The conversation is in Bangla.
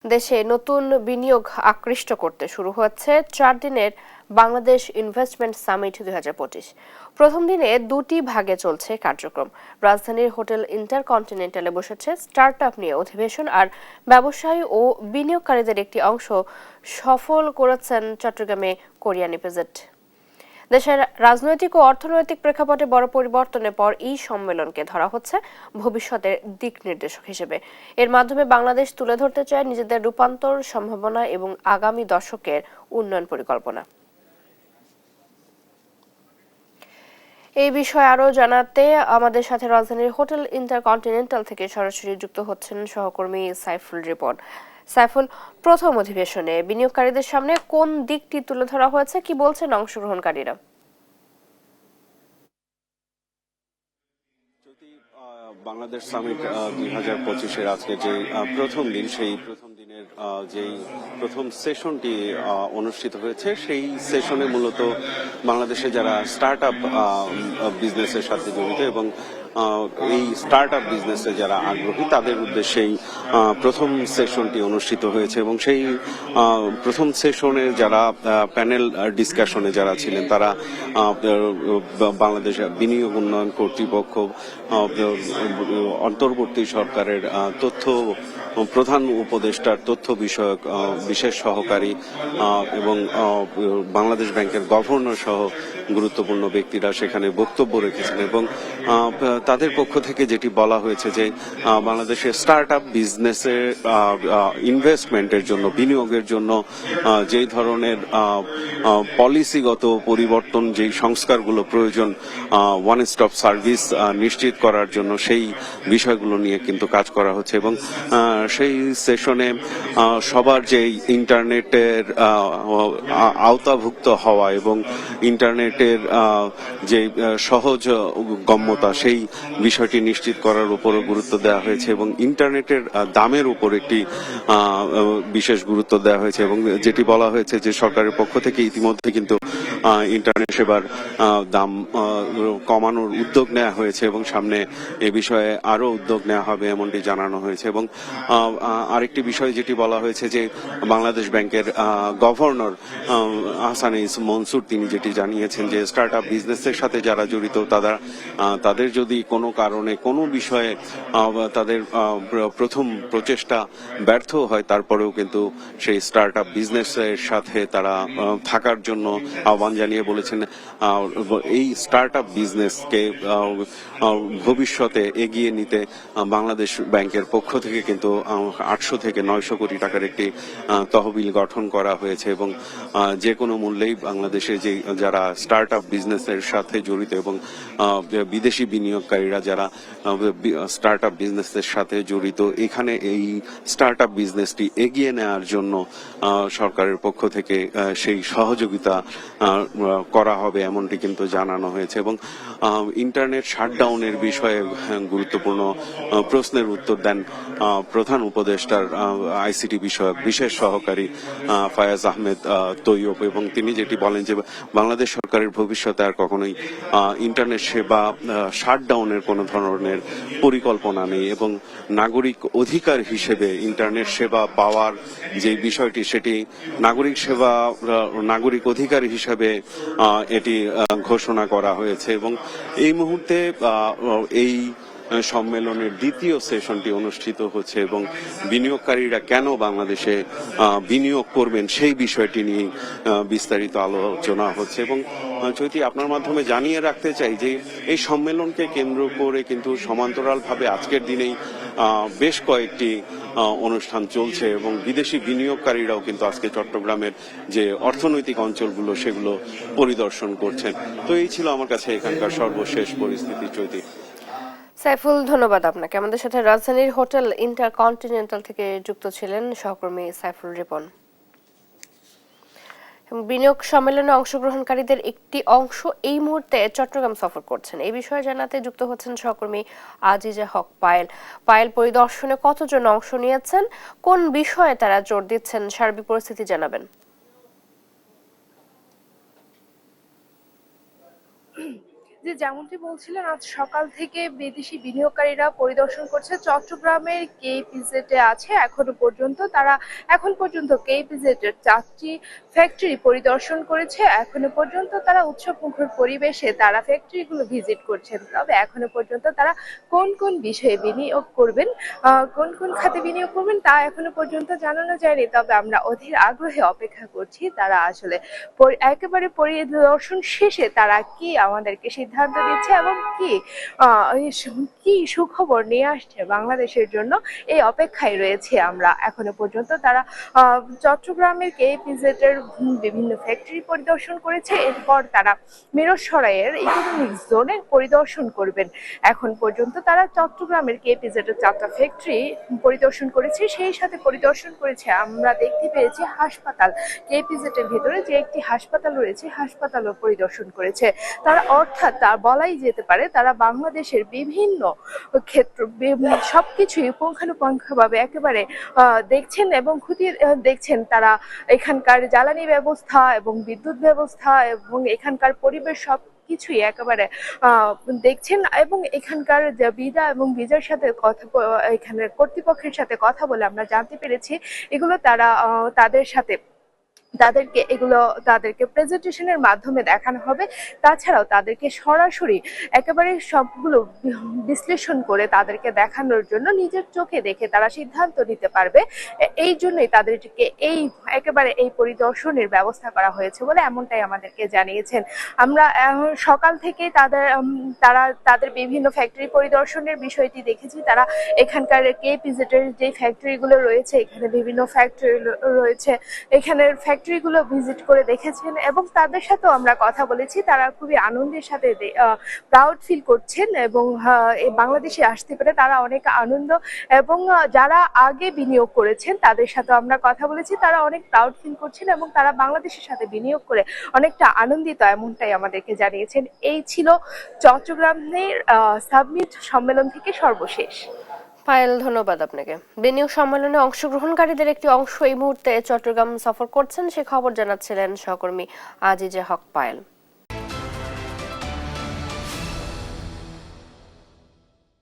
দেশে নতুন বিনিয়োগ আকৃষ্ট করতে শুরু হচ্ছে 4 দিনের বাংলাদেশ ইনভেস্টমেন্ট সামিট 2025। প্রথম দিনে দুটি ভাগে চলছে কার্যক্রম। রাজধানীর হোটেল ইন্টারকন্টিনেন্টালে বসেছে স্টার্টআপ নিয়ে অধিবেশন, আর ব্যবসায়ী ও বিনিয়োগকারীদের একটি অংশ সফল করেছেন চট্টগ্রামে কোরিয়ান ইপিজেড। দেশের রাজনৈতিক ও অর্থনৈতিক প্রেক্ষাপটে বড় পরিবর্তনের পর এই সম্মেলনকে ধরা হচ্ছে ভবিষ্যতের দিক নির্দেশক হিসেবে। এর মাধ্যমে বাংলাদেশ তুলে ধরতে চায় নিজেদের রূপান্তর সম্ভাবনা এবং আগামী দশকের উন্নয়ন পরিকল্পনা। এই বিষয়ে আরো জানাতে আমাদের সাথে রাজধানীর হোটেল ইন্টারকন্টিনেন্টাল থেকে সরাসরি যুক্ত হচ্ছেন সহকর্মী সাইফুল রিপন। সাইফুল, প্রথম অধিবেশনে বিনিয়োগকারীদের সামনে কোন দিকটি তুলে ধরা হয়েছে, কি বলছেন অংশগ্রহণকারীরা? বাংলাদেশ সামিট 2025-এর আজকে যে প্রথম দিন, সেই প্রথম দিনের যেই প্রথম সেশনটি অনুষ্ঠিত হয়েছে, সেই সেশনে মূলত বাংলাদেশে যারা স্টার্ট আপ বিজনেসের সাথে জড়িত এবং এই স্টার্ট আপ বিজনেসে যারা আগ্রহী তাদের উদ্দেশ্যেই প্রথম সেশনটি অনুষ্ঠিত হয়েছে। এবং সেই প্রথম সেশনে যারা প্যানেল ডিসকাশনে যারা ছিলেন তারা বাংলাদেশ বিনিয়োগ উন্নয়ন কর্তৃপক্ষ, অন্তর্বর্তী সরকারের তথ্য প্রধান উপদেষ্টার তথ্য বিষয়ক বিশেষ সহকারী এবং বাংলাদেশ ব্যাংকের গভর্নর সহ গুরুত্বপূর্ণ ব্যক্তিরা সেখানে বক্তব্য রেখেছেন। এবং তাদের পক্ষ থেকে যেটি বলা হয়েছে যে বাংলাদেশের স্টার্ট আপ বিজনেসে ইনভেস্টমেন্টের জন্য, বিনিয়োগের জন্য যেই ধরনের পলিসিগত পরিবর্তন, যেই সংস্কারগুলো প্রয়োজন ওয়ান স্টপ সার্ভিস নিশ্চিত করার জন্য, সেই বিষয়গুলো নিয়ে কিন্তু কাজ করা হচ্ছে। এবং সেই সেশনে সবার যে ইন্টারনেটের আওতাভুক্ত হওয়া এবং ইন্টারনেটের যে সহজ গম্যতা, সেই বিষয়টি নিশ্চিত করার উপরও গুরুত্ব দেওয়া হয়েছে এবং ইন্টারনেটের দামের উপর একটি বিশেষ গুরুত্ব দেওয়া হয়েছে। এবং যেটি বলা হয়েছে যে সরকারের পক্ষ থেকে ইতিমধ্যে কিন্তু ইন্টারনেট সেবার দাম কমানোর উদ্যোগ নেওয়া হয়েছে এবং সামনে এ বিষয়ে আরো উদ্যোগ নেওয়া হবে এমনটি জানানো হয়েছে। এবং আরেকটি বিষয় যেটি বলা হয়েছে যে বাংলাদেশ ব্যাংকের গভর্নর আহসানিস মনসুর তিনি যেটি জানিয়েছেন যে স্টার্ট আপ বিজনেসের সাথে যারা জড়িত তাদের যদি কোনো কারণে কোনো বিষয়ে তাদের প্রথম প্রচেষ্টা ব্যর্থ হয়, তারপরেও কিন্তু সেই স্টার্ট আপ বিজনেসের সাথে তারা থাকার জন্য আহ্বান জানিয়ে বলেছেন এই স্টার্ট আপ বিজনেসকে ভবিষ্যতে এগিয়ে নিতে বাংলাদেশ ব্যাংকের পক্ষ থেকে কিন্তু 800 থেকে 900 কোটি টাকার একটি তহবিল গঠন করা হয়েছে। এবং যে কোনো মূল্যেই বাংলাদেশে যে যারা স্টার্ট আপ বিজনেসের সাথে জড়িত এবং বিদেশি বিনিয়োগকারীরা যারা স্টার্ট আপ বিজনেসের সাথে জড়িত, এখানে এই স্টার্ট আপ বিজনেসটি এগিয়ে নেওয়ার জন্য সরকারের পক্ষ থেকে সেই সহযোগিতা করা হবে এমনটি কিন্তু জানানো হয়েছে। এবং ইন্টারনেট শাটডাউনের বিষয়ে গুরুত্বপূর্ণ প্রশ্নের উত্তর দেন প্রধান উপদেষ্টার আইসিটি বিষয়ক বিশেষ সহকারী ফায়াজ আহমেদ তৈয়ব। এবং তিনি যেটি বলেন যে বাংলাদেশ সরকারের ভবিষ্যতে আর কখনোই ইন্টারনেট সেবা শাটডাউনের কোনো ধরনের পরিকল্পনা নেই এবং নাগরিক অধিকার হিসেবে ইন্টারনেট সেবা পাওয়ার যে বিষয়টি, সেটি নাগরিক অধিকার হিসেবে এটি ঘোষণা করা হয়েছে। এবং এই মুহূর্তে এই সম্মেলনের দ্বিতীয় সেশনটি অনুষ্ঠিত হচ্ছে এবং বিনিয়োগকারীরা কেন বাংলাদেশে বিনিয়োগ করবেন সেই বিষয়টি নিয়ে বিস্তারিত আলোচনা হচ্ছে। এবং চৈতি, আপনার মাধ্যমে জানিয়ে রাখতে চাই যে এই সম্মেলনকে কেন্দ্র করে কিন্তু সমান্তরালভাবে আজকের দিনেই বেশ কয়েকটি অনুষ্ঠান চলছে এবং বিদেশি বিনিয়োগকারীরাও কিন্তু আজকে চট্টগ্রামের যে অর্থনৈতিক অঞ্চলগুলো সেগুলো পরিদর্শন করছেন। তো এই ছিল আমার কাছে এখানকার সর্বশেষ পরিস্থিতি। চৈতি। সাইফুল, ধন্যবাদ আপনাকে। আমাদের সাথে রাজধানীর হোটেল ইন্টারকন্টিনেন্টাল থেকে যুক্ত ছিলেন সহকর্মী সাইফুল রিপন। বিনিয়োগ সম্মেলনে অংশগ্রহণকারীদের একটি অংশ এই মুহূর্তে চট্টগ্রাম সফর করছেন। এই বিষয়ে জানাতে যুক্ত হচ্ছেন সহকর্মী আজিজা হক পায়েল। পায়েল, পরিদর্শনে কতজন অংশ নিয়েছেন, কোন বিষয়ে তারা জোর দিচ্ছেন, সার্বিক পরিস্থিতি জানাবেন। জি জি, যেমনটি বলছিলেন, আজ সকাল থেকে বিদেশি বিনিয়োগকারীরা পরিদর্শন করছে চট্টগ্রামের কেইপিজেডে আছে। এখন পর্যন্ত কেইপিজেডের 4টি ফ্যাক্টরি পরিদর্শন করেছে। এখনো পর্যন্ত তারা উৎসবমুখর পরিবেশে তারা ফ্যাক্টরিগুলো ভিজিট করছেন। তবে এখনো পর্যন্ত তারা কোন কোন বিষয়ে বিনিয়োগ করবেন, কোন কোন খাতে বিনিয়োগ করবেন তা এখনো পর্যন্ত জানানো যায়নি। তবে আমরা অধীর আগ্রহে অপেক্ষা করছি তারা আসলে একেবারে পরিদর্শন শেষে তারা কি আমাদেরকে সিদ্ধান্ত দিচ্ছে এবং কি সুখবর নিয়ে আসছে বাংলাদেশের জন্য, এই অপেক্ষায় রয়েছে আমরা। এখনো পর্যন্ত তারা চট্টগ্রামের কেইপিজেড এর বিভিন্ন ফ্যাক্টরি পরিদর্শন করেছে। এরপর তারা মিরসরাইয়ের ইকোনমিক জোনে পরিদর্শন করবেন। এখন পর্যন্ত তারা চট্টগ্রামের কেইপিজেড এর 4টা ফ্যাক্টরি পরিদর্শন করেছে, সেই সাথে পরিদর্শন করেছে আমরা দেখতে পেয়েছি হাসপাতাল, কেইপিজেড এর ভেতরে যে একটি হাসপাতাল রয়েছে হাসপাতালও পরিদর্শন করেছে তারা। অর্থাৎ তা বলাই যেতে পারে তারা বাংলাদেশের বিভিন্ন ক্ষেত্র সবকিছুই পুঙ্খানুপুঙ্খভাবে একেবারে দেখছেন এবং খতিয়ে দেখছেন। তারা এখানকার জ্বালানি ব্যবস্থা এবং বিদ্যুৎ ব্যবস্থা এবং এখানকার পরিবেশ কিছুই একেবারে দেখছেন এবং এখানকার যে বিদা এবং বিজার সাথে এখানের কর্তৃপক্ষের সাথে কথা বলে আমরা জানতে পেরেছি এগুলো তারা তাদেরকে প্রেজেন্টেশনের মাধ্যমে দেখানো হবে। তাছাড়াও তাদেরকে সরাসরি একেবারে সবগুলো বিশ্লেষণ করে তাদেরকে দেখানোর জন্য নিজের চোখে দেখে তারা সিদ্ধান্ত নিতে পারবে। এই জন্যই তাদেরকে এই পরিদর্শনের ব্যবস্থা করা হয়েছে বলে এমনটাই আমাদেরকে জানিয়েছেন। আমরা সকাল থেকে তাদের বিভিন্ন ফ্যাক্টরি পরিদর্শনের বিষয়টি দেখেছি। তারা এখানকার কেইপিজেড এর যে ফ্যাক্টরিগুলো রয়েছে, এখানে বিভিন্ন ফ্যাক্টরি রয়েছে, এখানের ফ্যাক্টরিগুলো ভিজিট করে দেখেছেন এবং তাদের সাথেও আমরা কথা বলেছি। তারা খুবই আনন্দের সাথে প্রাউড ফিল করছেন এবং বাংলাদেশে আসতে পেরে তারা অনেক আনন্দ, এবং যারা আগে বিনিয়োগ করেছেন তাদের সাথে আমরা কথা বলেছি, তারা অনেক প্রাউড ফিল করছেন এবং তারা বাংলাদেশের সাথে বিনিয়োগ করে অনেকটা আনন্দিত, এমনটাই আমাদেরকে জানিয়েছেন। এই ছিল চট্টগ্রামের সাবমিট সম্মেলন থেকে সর্বশেষ। পায়েল, ধন্যবাদ আপনাকে। বিনিয়োগ সম্মেলনে অংশগ্রহণকারীদের একটি অংশ এই মুহূর্তে চট্টগ্রাম সফর করছেন, সে খবর জানাচ্ছিলেন সহকর্মী আজিজে হক পায়েল।